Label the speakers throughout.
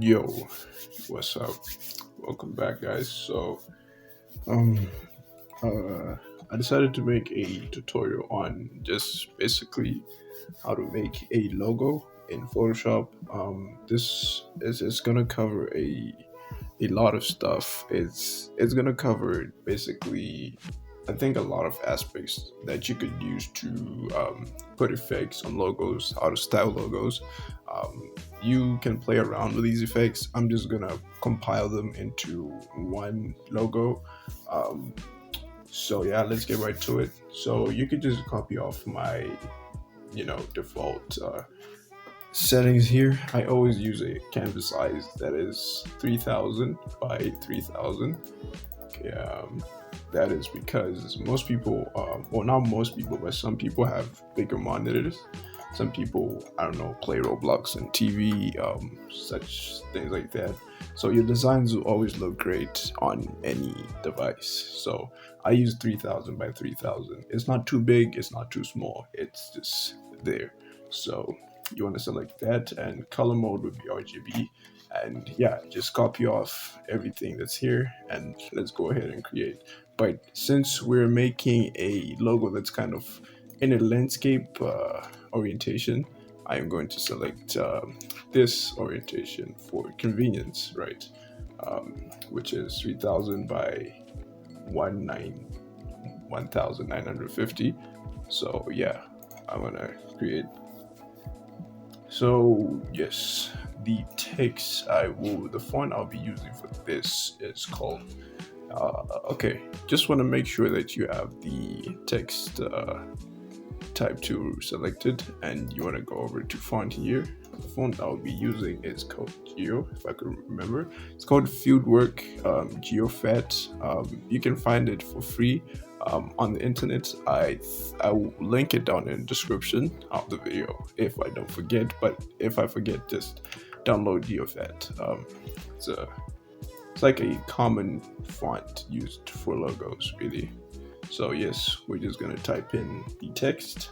Speaker 1: Yo, what's up? Welcome back, guys. Um, I decided to make a tutorial on just basically how to make a logo in Photoshop. This is gonna cover a lot of stuff. It's gonna cover basically, I think, a lot of aspects that you could use to put effects on logos, how to style logos. You can play around with these effects. I'm just gonna compile them into one logo. Um, so yeah, let's get right to it. So you could just copy off my, default settings here. I always use a canvas size that is 3000 by 3000. Okay, that is because most people, well, not most people, but some people have bigger monitors. Some people, I don't know, play Roblox and TV, such things like that. So your designs will always look great on any device. So I use 3000 by 3000. It's not too big, it's not too small, it's just there. So you want to select that, and color mode would be RGB. And yeah, just copy off everything that's here, and let's go ahead and create. But since we're making a logo that's kind of in a landscape orientation, I am going to select this orientation for convenience, right? Which is 3000 by 1950. So yeah, I'm gonna create. So yes, the font I'll be using for this is called, okay, just want to make sure that you have the text type 2 selected, and you want to go over to font here. The font I'll be using is called Geo, if I could remember. It's called Fieldwork GeoFat. You can find it for free on the internet. I will link it down in the description of the video if I don't forget. But if I forget, just download GeoFat. It's a it's like a common font used for logos, really. So yes, we're just gonna type in the text.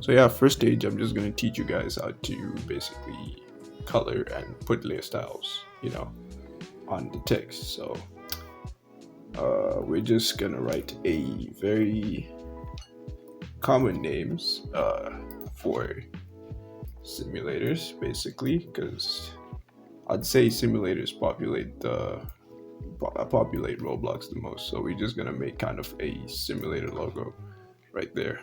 Speaker 1: So yeah, first stage, I'm just gonna teach you guys how to basically color and put layer styles, on the text. So we're just gonna write a very common names for simulators, basically, because I'd say simulators populate Roblox the most. So we're just gonna make kind of a simulator logo right there.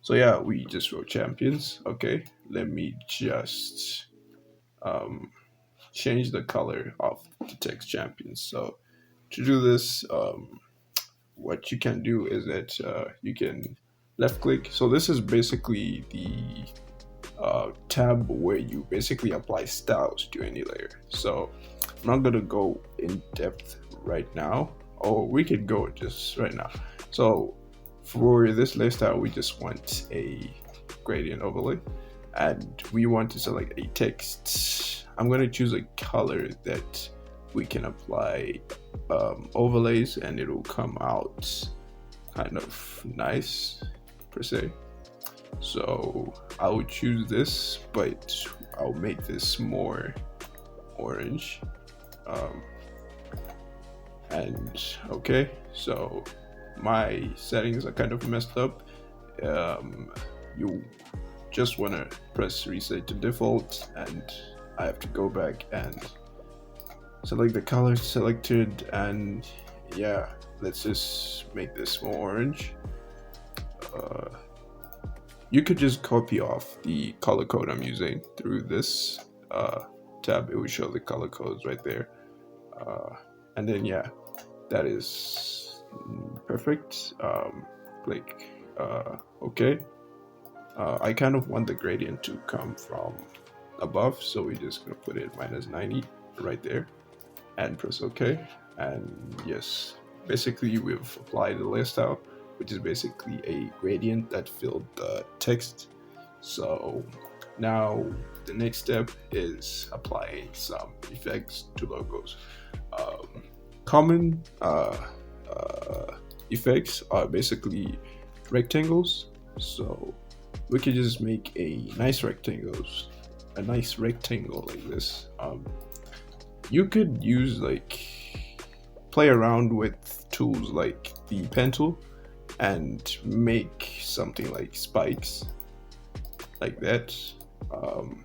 Speaker 1: So yeah, we just wrote champions. Okay, let me just um, change the color of the text champions. So to do this, what you can do is that you can left click. So this is basically the tab where you basically apply styles to any layer. So I'm not gonna go in depth right now, or we could go just right now. So for this layer style, we just want a gradient overlay, and we want to select a text. I'm gonna choose a color that we can apply overlays, and it'll come out kind of nice per se. So I would choose this, but I'll make this more orange. And okay, so my settings are kind of messed up. You just want to press reset to default, and I have to go back and select the color selected, and yeah, let's just make this more orange. You could just copy off the color code I'm using through this tab. It will show the color codes right there. And then yeah, that is perfect. Click OK. I kind of want the gradient to come from above, so we're just gonna put it -90 right there and press OK. And yes, basically we've applied the layer style, which is basically a gradient that filled the text. So now the next step is applying some effects to logos. Common effects are basically rectangles. So we could just make a nice rectangles a nice rectangle like this, you could use play around with tools like the pen tool and make something like spikes like that. And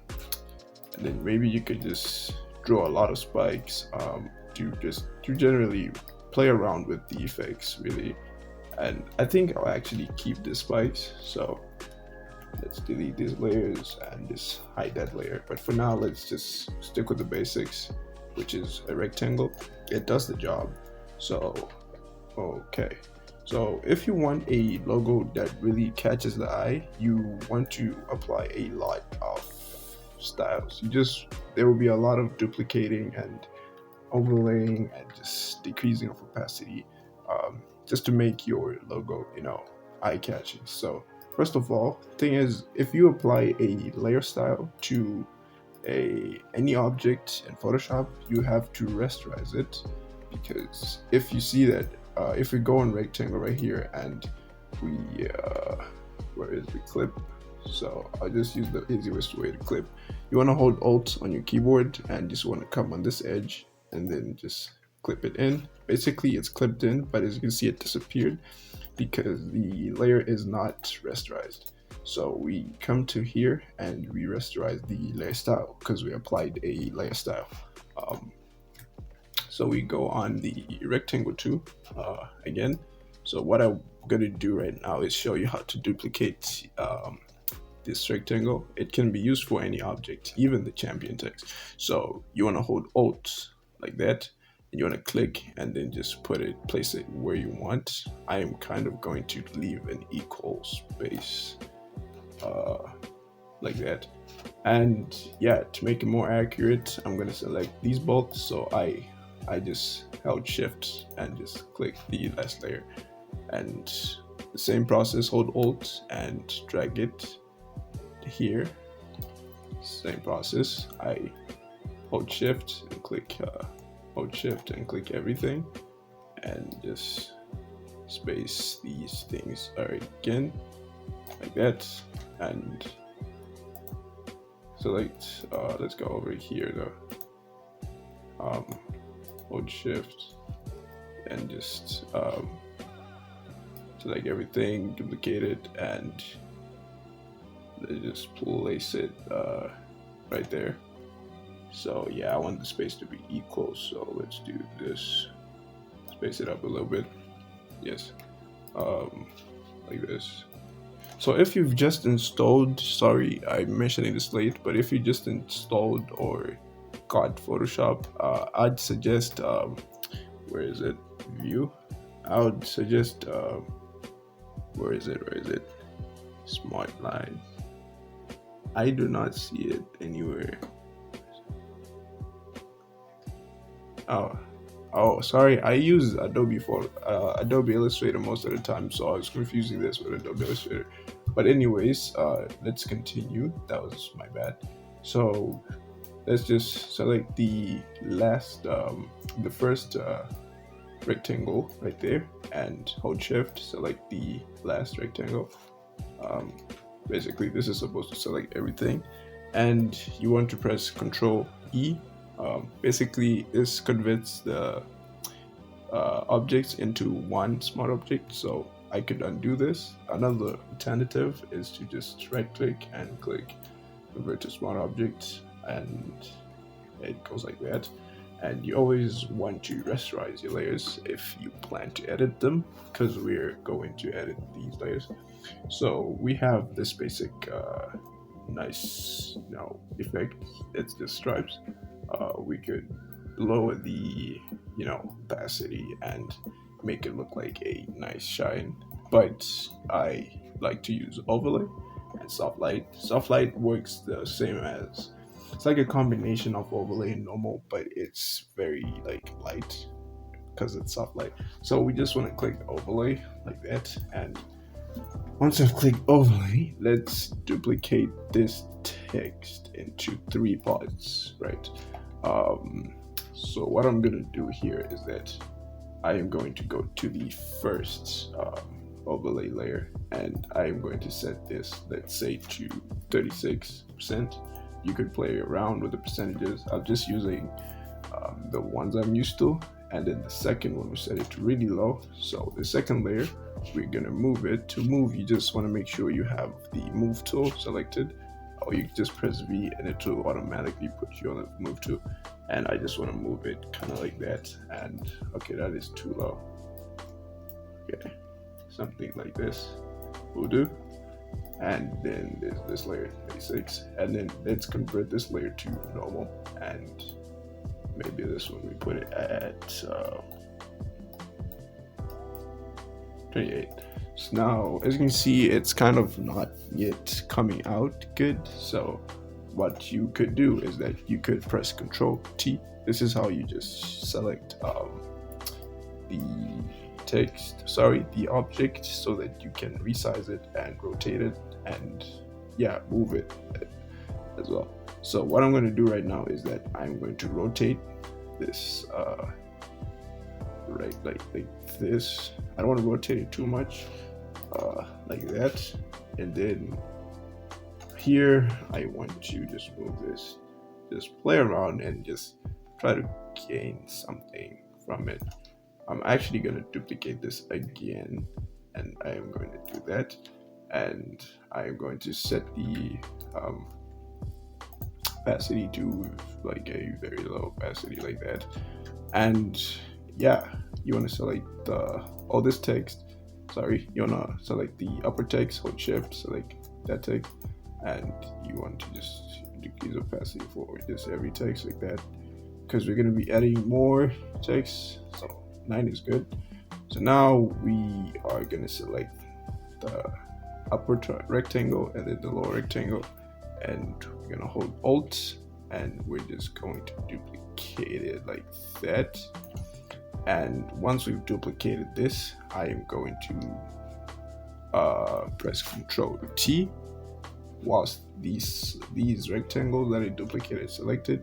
Speaker 1: then maybe you could just draw a lot of spikes to generally play around with the effects really. And I think I'll actually keep the spikes, so let's delete these layers and just hide that layer. But for now, let's just stick with the basics, which is a rectangle. It does the job. So okay, so if you want a logo that really catches the eye, you want to apply a lot of styles. There will be a lot of duplicating and overlaying and just decreasing of opacity, just to make your logo, eye-catching. So first of all, thing is, if you apply a layer style to any object in Photoshop, you have to rasterize it, because if you see that, if we go in rectangle right here and we where is the clip? So I'll just use the easiest way to clip. You want to hold Alt on your keyboard and just want to come on this edge and then just clip it in. Basically it's clipped in, but as you can see, it disappeared because the layer is not rasterized. So we come to here and we rasterize the layer style because we applied a layer style. So we go on the rectangle tool again. So what I'm going to do right now is show you how to duplicate this rectangle. It can be used for any object, even the champion text. So you want to hold Alt like that, and you want to click and then just place it where you want. I am kind of going to leave an equal space like that. And yeah, to make it more accurate, I'm going to select these both. So I just held Shift and just click the last layer, and the same process, hold Alt and drag it here. Same process, I hold Shift and click everything, and just space these things again like that, and select let's go over here though, hold Shift and just select everything, duplicate it, and let's just place it right there. So yeah, I want the space to be equal, so let's do this, space it up a little bit, yes, like this. So if you've just installed, sorry I'm mentioning this late, but if you just installed or got Photoshop, I'd suggest where is it, view, I would suggest where is it, smart line, I do not see it anywhere. Oh, sorry, I use Adobe Illustrator most of the time, so I was confusing this with Adobe Illustrator. But anyways, let's continue. That was my bad. So let's just select the first rectangle right there, and hold Shift, select the last rectangle. Basically, this is supposed to select everything, and you want to press Control E. Basically, this converts the objects into one smart object, so I could undo this. Another alternative is to just right click and click Convert to Smart Object, and it goes like that. And you always want to rasterize your layers if you plan to edit them, because we're going to edit these layers. So we have this basic nice effect. It's just stripes. We could lower the opacity and make it look like a nice shine, but I like to use overlay and soft light. Soft light works the same as, it's like a combination of overlay and normal, but it's very light because it's soft light. So we just want to click overlay like that, and once I've clicked overlay, let's duplicate this text into 3 parts, right? So what I'm gonna do here is that I am going to go to the first overlay layer, and I am going to set this, let's say, to 36%, you could play around with the percentages. I'm just using the ones I'm used to. And then the second one, we set it to really low. So the second layer, we're gonna move it. To move, you just want to make sure you have the move tool selected, or you just press V and it will automatically put you on the move tool. And I just want to move it kind of like that. And okay, that is too low. Okay, something like this will do. And then there's this layer 36, and then let's convert this layer to normal, and maybe this one we put it at 28. So now, as you can see, it's kind of not yet coming out good. So what you could do is that you could press Control T. This is how you just select the object, so that you can resize it and rotate it and move it as well. So what I'm going to do right now is that I'm going to rotate this right like this. I don't want to rotate it too much, like that. And then here I want to just move this, just play around and just try to gain something from it. I'm actually going to duplicate this again, and I am going to do that, and I'm going to set the opacity to like a very low opacity like that. And you want to select all this text. You want to select the upper text, hold shift, select that text, and you want to just decrease opacity for just every text like that, because we're going to be adding more text. So 9 is good. So now we are going to select the upper rectangle and then the lower rectangle, and we're going to hold Alt, and we're just going to duplicate it like that. And once we've duplicated this, I am going to press Control T whilst these rectangles that I duplicated selected,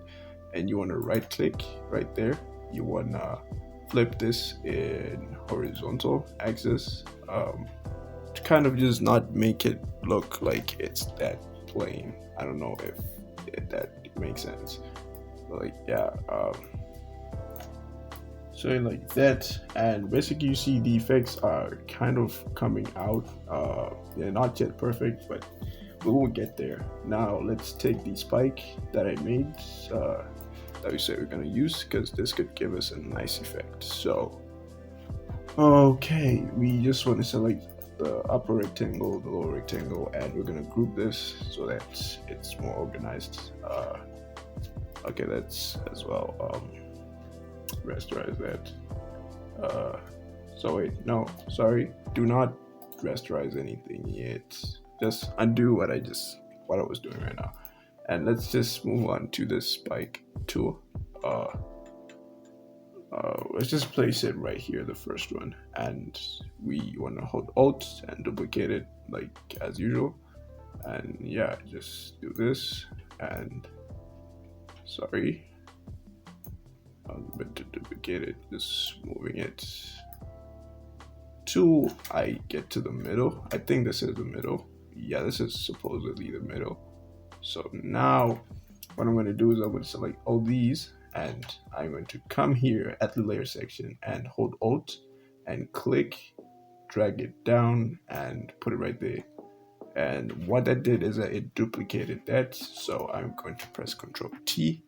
Speaker 1: and you want to right click right there. You want to flip this in horizontal axis to kind of just not make it look like it's that plain. I don't know if that makes sense. Like so like that, and basically you see the effects are kind of coming out. They're not yet perfect, but we will get there. Now let's take the spike that I made that we said we're going to use, because this could give us a nice effect. So okay, we just want to select the upper rectangle, the lower rectangle, and we're going to group this so that it's more organized. Okay, let's as well rasterize that. So wait, no, sorry, do not rasterize anything yet. Just undo what I was doing right now, and let's just move on to this spike tool. Let's just place it right here, the first one, and we want to hold Alt and duplicate it like as usual. And just do this, and sorry, but to duplicate it, just moving it till I get to the middle. I think this is the middle. Yeah, this is supposedly the middle. So now what I'm going to do is I'm going to select all these, and I'm going to come here at the layer section and hold Alt and click, drag it down and put it right there. And what that did is that it duplicated that. So I'm going to press Control T,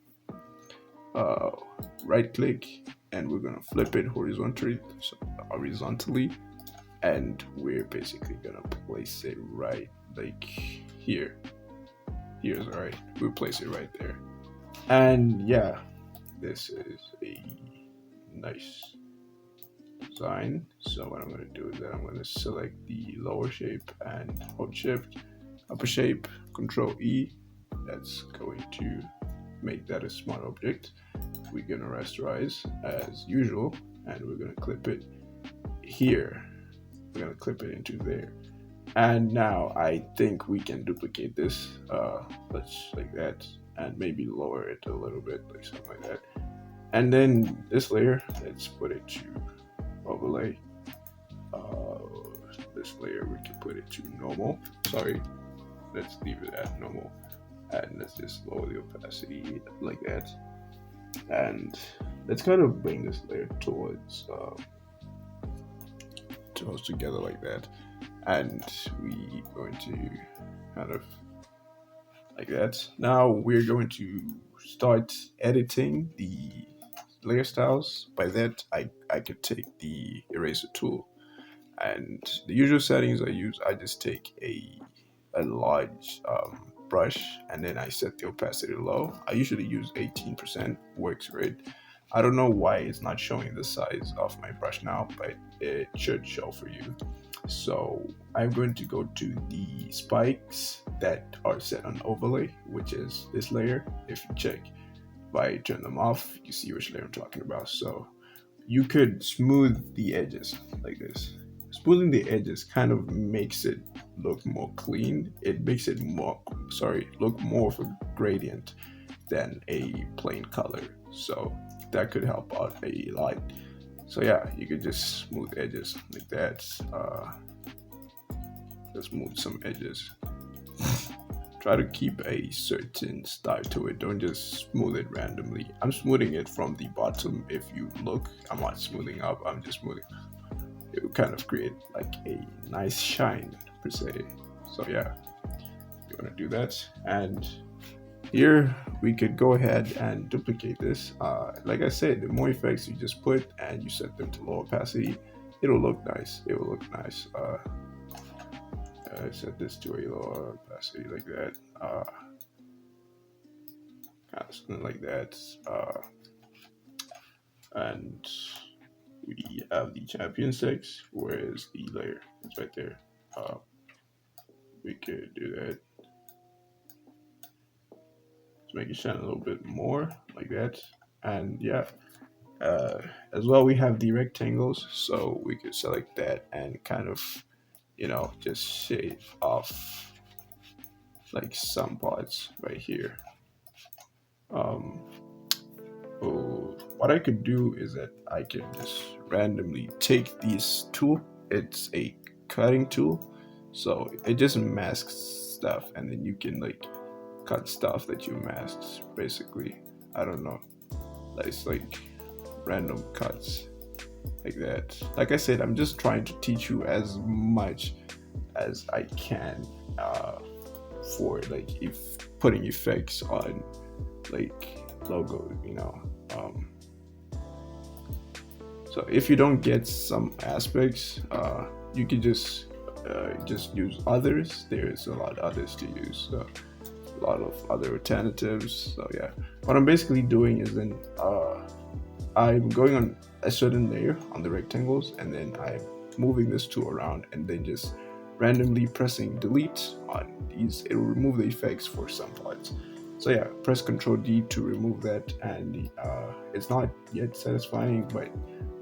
Speaker 1: right click, and we're going to flip it horizontally, and we're basically going to place it right like here. Here's all right. We'll place it right there. And this is a nice design. So what I'm going to do is that I'm going to select the lower shape and hold shift, upper shape, Control E. That's going to make that a smart object. We're going to rasterize as usual, and we're going to clip it here. We're going to clip it into there. And now I think we can duplicate this, let's like that, and maybe lower it a little bit, like something like that. And then this layer, let's put it to overlay. This layer we can put it to normal. Sorry, let's leave it at normal. and let's just lower the opacity like that, and let's kind of bring this layer towards together like that, and we going to kind of like that. Now we're going to start editing the layer styles. By that, I could take the eraser tool, and the usual settings I use, I just take a large brush, and then I set the opacity low. I usually use 18%, works great. I don't know why it's not showing the size of my brush now, but it should show for you. So I'm going to go to the spikes that are set on overlay, which is this layer. If you check, if I turn them off, you see which layer I'm talking about. So you could smooth the edges like this. Smoothing the edges kind of makes it look more clean. It makes it look more of a gradient than a plain color. So that could help out a lot. So yeah, you could just smooth edges like that. Just move some edges. Try to keep a certain style to it. Don't just smooth it randomly. I'm smoothing it from the bottom. If you look, I'm not smoothing up. I'm just smoothing. It will kind of create like a nice shine per se. So yeah, you want to do that. And here we could go ahead and duplicate this. Like I said, the more effects you just put and you set them to low opacity, it'll look nice. It will look nice. Set this to a lower opacity like that. Kind of something like that. And we have the champion six. Where's the layer? It's right there. We could do that. Let's make it shine a little bit more like that. And yeah, as well, we have the rectangles, so we could select that and kind of, just shade off like some parts right here. What I could do is that I could just randomly take this tool. It's a cutting tool, so it just masks stuff, and then you can like cut stuff that you masked. Basically, I don't know. It's like random cuts like that. Like I said, I'm just trying to teach you as much as I can for like if putting effects on like logo, so if you don't get some aspects, you can just use others. There's a lot of others to use, so a lot of other alternatives. So yeah, what I'm basically doing is then I'm going on a certain layer on the rectangles, and then I'm moving this tool around and then just randomly pressing delete on these. It will remove the effects for some parts. So yeah, press Ctrl D to remove that, and it's not yet satisfying, but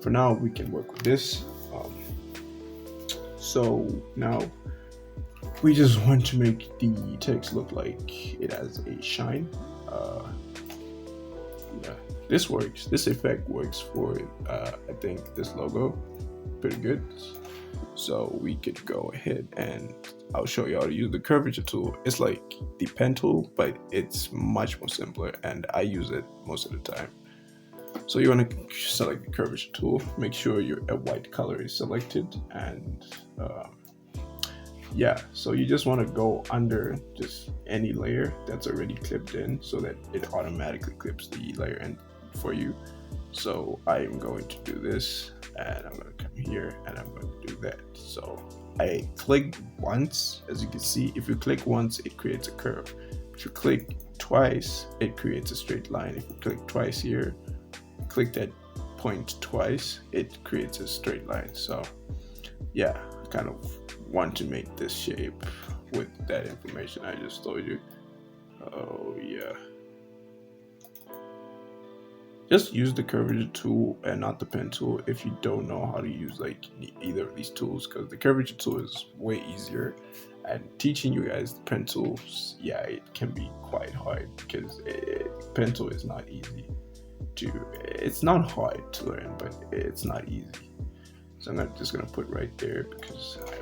Speaker 1: for now we can work with this. So now we just want to make the text look like it has a shine. Yeah, this works. This effect works for I think this logo pretty good. So we could go ahead and I'll show you how to use the curvature tool. It's like the pen tool, but it's much more simpler, and I use it most of the time. So you want to select the curvature tool, make sure a white color is selected, and yeah, so you just want to go under just any layer that's already clipped in so that it automatically clips the layer in for you. So I'm going to do this, and I'm going to come here and I'm going to do that. So I click once. As you can see, if you click once, it creates a curve. If you click twice, it creates a straight line. If you click twice here, click that point twice, it creates a straight line. So yeah, I kind of want to make this shape with that information I just told you. Oh yeah, just use the curvature tool and not the pen tool if you don't know how to use like either of these tools, because the curvature tool is way easier, and teaching you guys the pen tools, yeah, it can be quite hard because pen tool is not easy to, it's not hard to learn, but it's not easy. So I'm just gonna put right there because I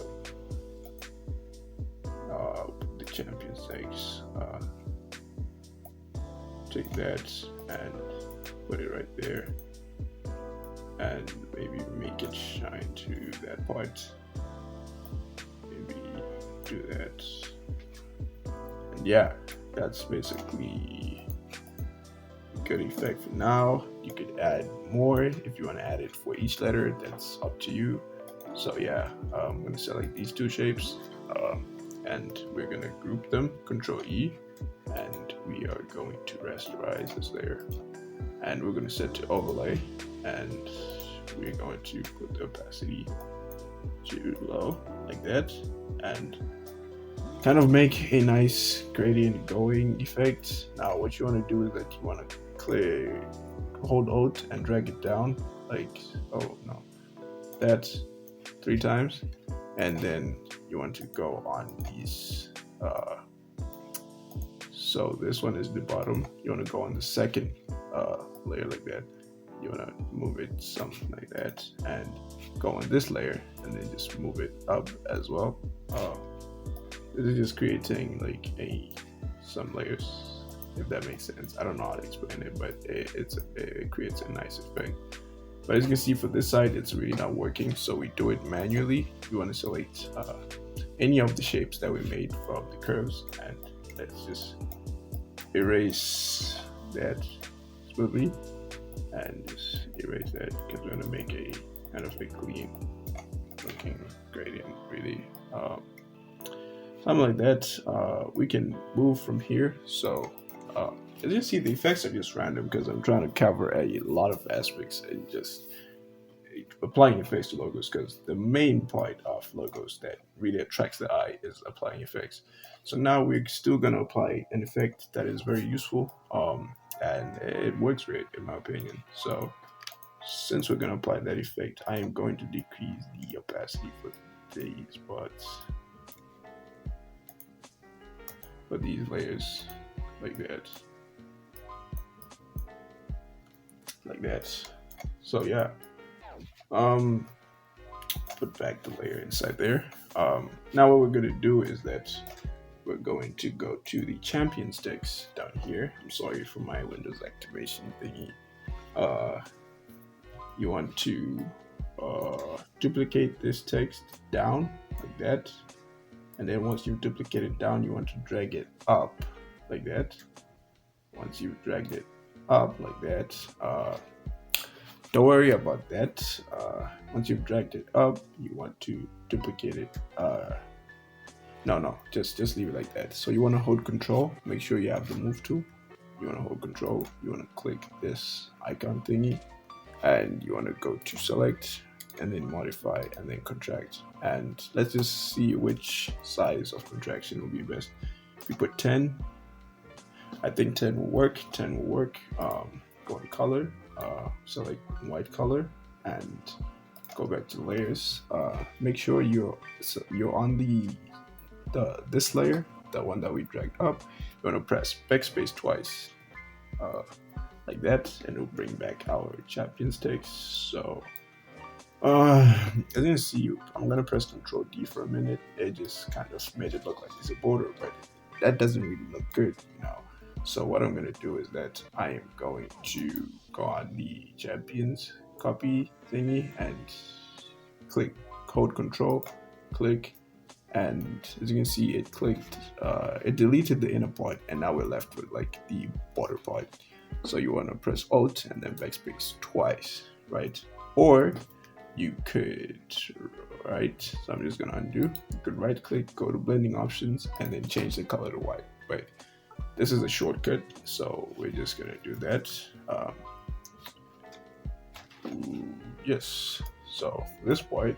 Speaker 1: put the champion stakes. that and put it right there, and maybe make it shine to that part. Maybe do that, and yeah, that's basically a good effect for now. You could add more if you want to add it for each letter. That's up to you. So yeah, I'm going to select these two shapes, and we're going to group them, Control E, and we are going to rasterize this layer, and we're going to set to overlay, and we're going to put the opacity to low like that, and kind of make a nice gradient going effect. Now what you want to do is that you want to hold Alt and drag it down, like, oh no, that's 3 times, and then you want to go on these, so this one is the bottom, you want to go on the second layer like that, you want to move it something like that, and go on this layer and then just move it up as well. This is just creating like some layers, if that makes sense. I don't know how to explain it, but it creates a nice effect. But as you can see for this side, it's really not working, so we do it manually. We want to select any of the shapes that we made from the curves, and let's just erase that smoothly, and just erase that, because we're going to make a kind of a clean looking gradient, really. Something like that. We can move from here. So as you see, the effects are just random because I'm trying to cover a lot of aspects and just applying effects to logos, because the main part of logos that really attracts the eye is applying effects. So now we're still going to apply an effect that is very useful, and it works great in my opinion. So since we're going to apply that effect, I am going to decrease the opacity for these parts, for these layers, like that, like that. So yeah, put back the layer inside there. Now what we're going to do is that we're going to go to the champions text down here. I'm sorry for my Windows activation thingy. You want to duplicate this text down like that, and then once you've duplicated down, you want to drag it up like that. Once you've dragged it up like that, don't worry about that. Once you've dragged it up, you want to duplicate it. No, just leave it like that. So you want to hold Control. Make sure you have the Move tool. You want to hold Control. You want to click this icon thingy, and you want to go to Select, and then Modify, and then Contract. And let's just see which size of contraction will be best. If we put 10, I think 10 will work. 10 will work. Go in color. Select white color and go back to layers. Make sure you're on this layer, the one that we dragged up. You want to press backspace twice, like that, and it'll bring back our champions text. So as you can see, I'm gonna press Control D for a minute. It just kind of made it look like it's a border, but that doesn't really look good, you know. So what I'm going to do is that I am going to go on the champions copy thingy and hold Control, click, and as you can see, it clicked, it deleted the inner part, and now we're left with like the border part. So you want to press Alt and then backspace twice, right? Or you could, right? So I'm just going to undo. You could right click, go to blending options, and then change the color to white, right? This is a shortcut, so we're just gonna do that. Yes, so for this part,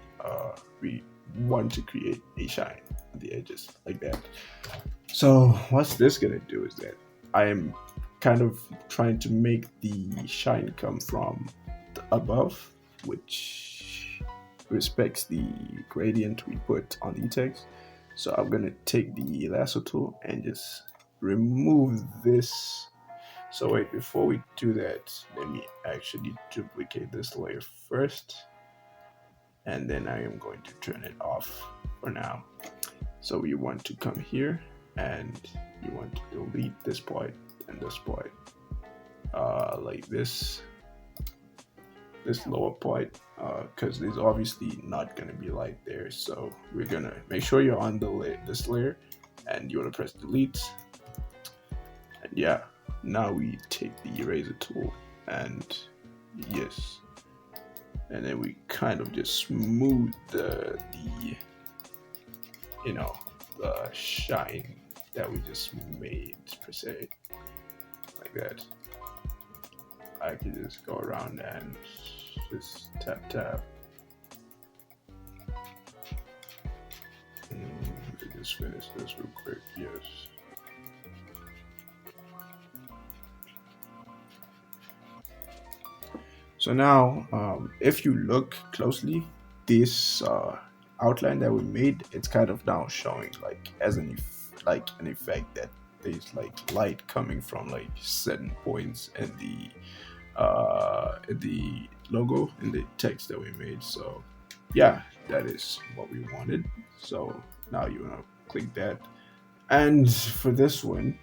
Speaker 1: we want to create a shine on the edges like that. So what's this gonna do is that I am kind of trying to make the shine come from the above, which respects the gradient we put on the text. So I'm gonna take the lasso tool and just remove this. So wait, before we do that, let me actually duplicate this layer first, and then I am going to turn it off for now. So we want to come here and you want to delete this part and this part, like this lower part, because there's obviously not going to be light there. So we're going to make sure you're on this layer, and you want to press delete. And yeah, now we take the eraser tool, and yes, and then we kind of just smooth the you know, the shine that we just made, per se, like that. I can just go around and just tap. Let me just finish this real quick. Yes. So now, if you look closely, this outline that we made, it's kind of now showing like as like an effect that there's like light coming from like certain points in the logo and the text that we made. So yeah, that is what we wanted. So now you want to click that, and for this one,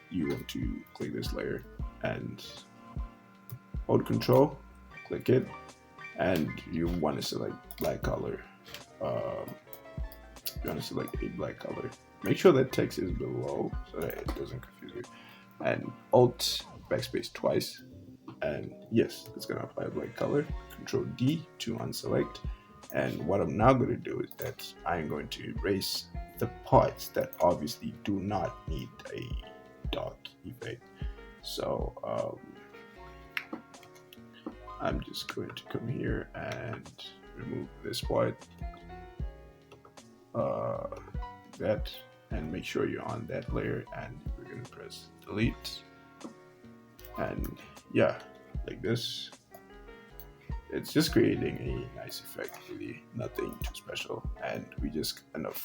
Speaker 1: you want to click this layer and hold control, click it, and you want to select black color. um, you want to select a black color. Make sure that text is below so that it doesn't confuse you, and alt backspace twice, and yes, it's going to apply a black color. Control D to unselect. And what I'm now going to do is that I'm going to erase the parts that obviously do not need a dark effect. So I'm just going to come here and remove this part, that, and make sure you're on that layer, and we're going to press delete. And yeah, like this. It's just creating a nice effect, really nothing too special. And we just kind of,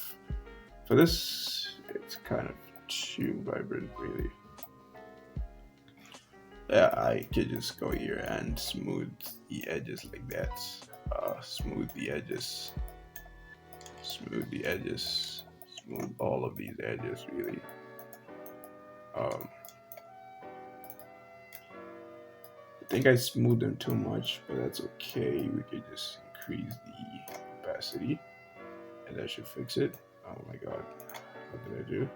Speaker 1: for this, it's kind of too vibrant, really. Yeah, I could just go here and smooth the edges like that. Smooth the edges, smooth all of these edges, really. I think I smoothed them too much, but that's okay. We could just increase the opacity, and that should fix it. Oh my god, what did I do?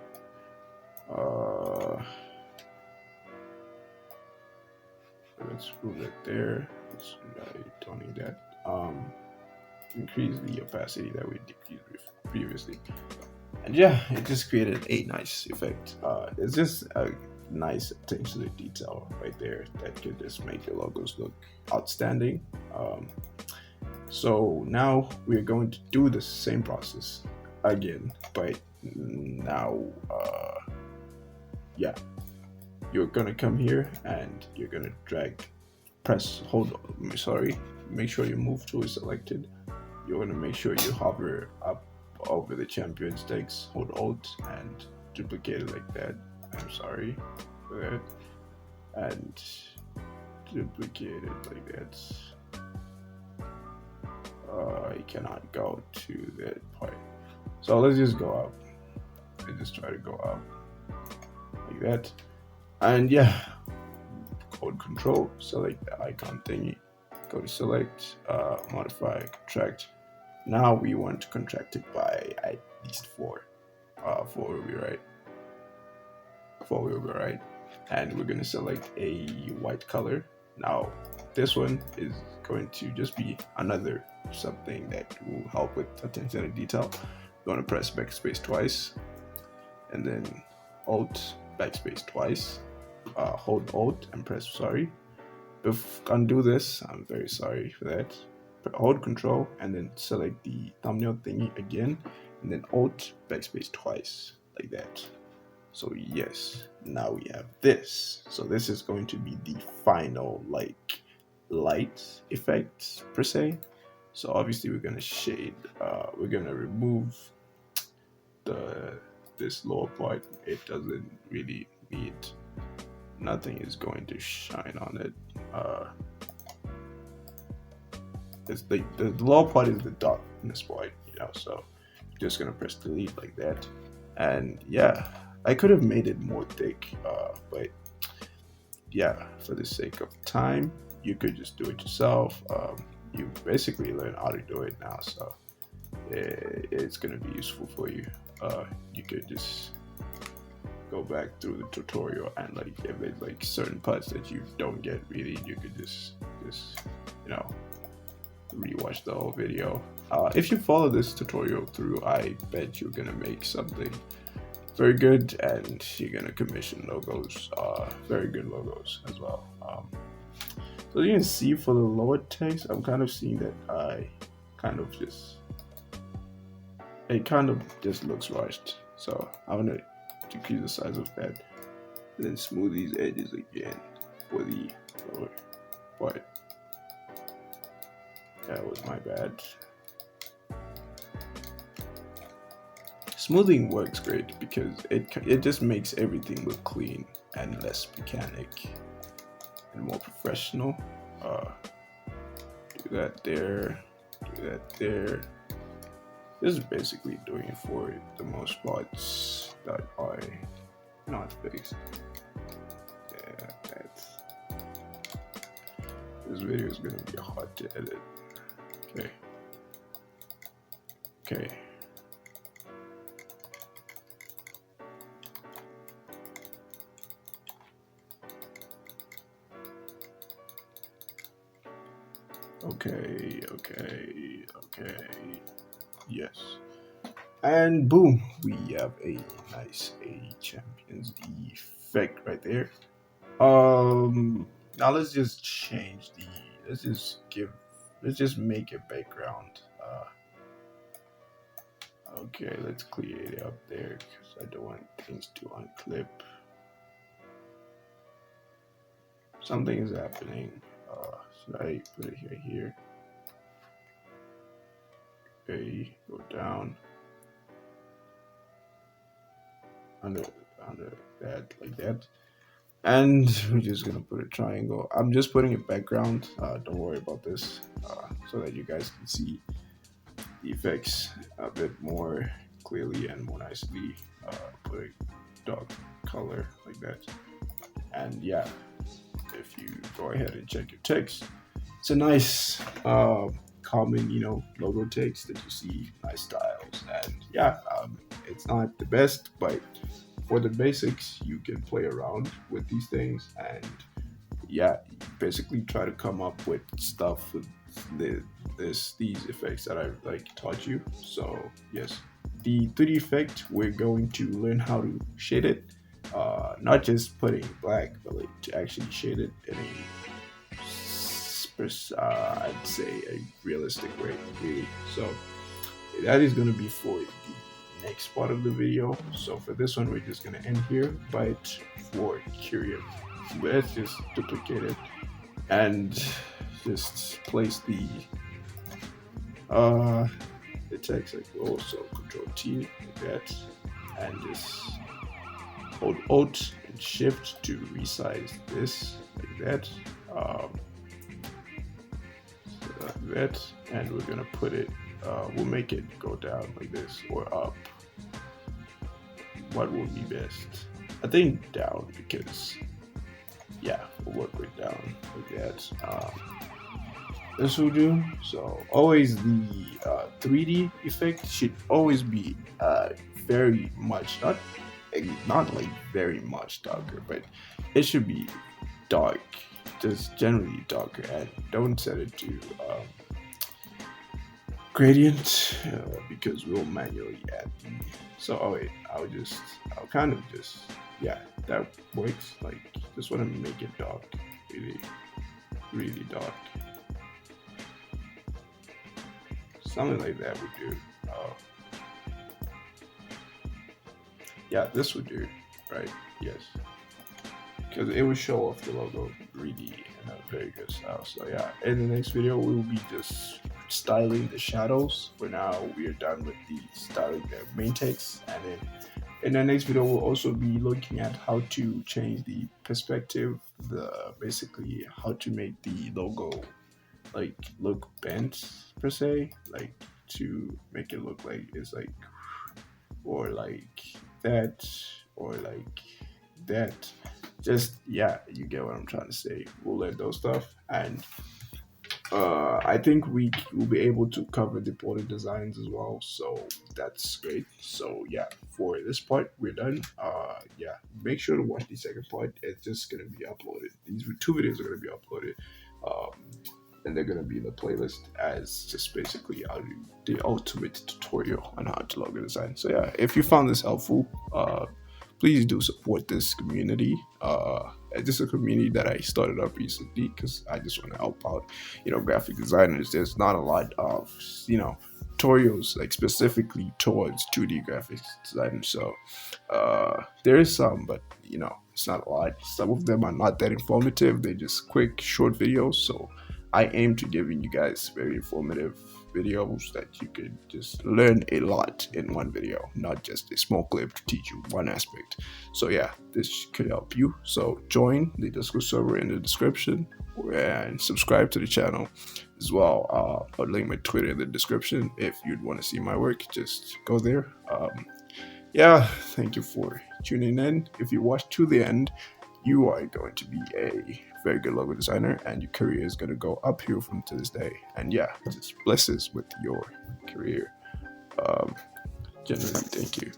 Speaker 1: Let's move it there. I don't need that. Increase the opacity that we decreased previously, and yeah, it just created a nice effect. It's just a nice attention to detail right there that could just make your logos look outstanding. So now we're going to do the same process again, but now yeah, you're gonna come here and you're gonna make sure your move tool is selected. You're gonna make sure you hover up over the champion's text, hold alt and duplicate it like that. I'm sorry for that. And duplicate it like that. I cannot go to that part. So let's just go up. Let's just try to go up like that. And yeah, hold control, select the icon thingy, go to select, modify, contract. Now we want to contract it by at least 4. 4 will be right. 4 will be right. And we're going to select a white color. Now this one is going to just be another something that will help with attention to detail. You want to press backspace twice, and then alt backspace twice. Hold alt and press sorry. Undo this, I'm very sorry for that. Hold control and then select the thumbnail thingy again, and then alt backspace twice like that. So yes, now we have this. So this is going to be the final like light effect, per se. So obviously we're gonna shade, we're gonna remove this lower part. It doesn't really need, nothing is going to shine on it. It's like the lower part is the darkness part, so I'm just gonna press delete like that. And yeah, I could have made it more thick, but yeah, for the sake of time, you could just do it yourself. You basically learn how to do it now, so it's gonna be useful for you. You could just go back through the tutorial, and like if there's like certain parts that you don't get really, you could just you know rewatch the whole video. If you follow this tutorial through, I bet you're gonna make something very good, and you're gonna commission logos, very good logos as well. So you can see for the lower text, I'm kind of seeing that kind of just it kind of just looks rushed. So I'm gonna decrease the size of that, and then smooth these edges again for the lower part. That was my bad. Smoothing works great because it just makes everything look clean and less mechanic and more professional. Do that there, do that there. This is basically doing it for the most parts that are not fixed. Yeah, this video is gonna be hard to edit. Okay. Okay. Okay. Yes. And boom, we have a nice A Champions effect right there. Now let's just change let's just make a background. Okay, let's clear it up there because I don't want things to unclip. Something is happening. Should I put it here? Okay, go down under that, like that. And we're just gonna put a triangle. I'm just putting a background. Don't worry about this, so that you guys can see the effects a bit more clearly and more nicely. Put a dark color like that. And yeah, if you go ahead and check your text, it's a nice common logo text that you see, nice styles. And yeah, it's not the best, but for the basics you can play around with these things, and yeah, basically try to come up with stuff with these effects that I've like taught you. So yes, the 3D effect, we're going to learn how to shade it, not just putting black, but like to actually shade it in I'd say a realistic way, really. So that is going to be for the next part of the video. So for this one, we're just going to end here. But for curious, let's just duplicate it and just place the text like also Control T like that, and just hold Alt and Shift to resize this like that. Like that, and we're gonna put it, we'll make it go down like this or up. What will be best? I think down, because yeah, we'll work with down like that. This will do. So always the 3D effect should always be very much, not like very much darker, but it should be dark, just generally darker, and don't set it to gradient, because we'll manually add the, so I'll kind of just, yeah, that works. Like, just want to make it dark, really dark, something like that would do. Yeah, this would do, right? Yes, because it will show off the logo really in a very good style. So yeah, in the next video we will be just styling the shadows. For now, we are done with the styling the main text, and then in the next video we'll also be looking at how to change the perspective, basically how to make the logo like look bent per se, like to make it look like it's like, or like that, or like that. just yeah, you get what I'm trying to say. We'll learn those stuff, and I think we will be able to cover the border designs as well. So that's great. So yeah, for this part we're done. Yeah, make sure to watch the second part. It's just gonna be uploaded. These two videos are gonna be uploaded. Um, and they're gonna be in the playlist as just basically I'll do the ultimate tutorial on how to logo design. So yeah, if you found this helpful, please do support this community. This is a community that I started up recently because I just want to help out, graphic designers. There's not a lot of, tutorials like specifically towards 2D graphics design. So there is some, but it's not a lot. Some of them are not that informative. They're just quick, short videos. So I aim to giving you guys very informative videos that you could just learn a lot in one video, not just a small clip to teach you one aspect. So yeah, this could help you. So join the Discord server in the description and subscribe to the channel as well. I'll link my Twitter in the description. If you'd want to see my work, just go there. Yeah, thank you for tuning in. If you watch to the end, you are going to be a very good logo designer and your career is going to go uphill from to this day. And yeah, just blesses with your career. Um, Generally, thank you.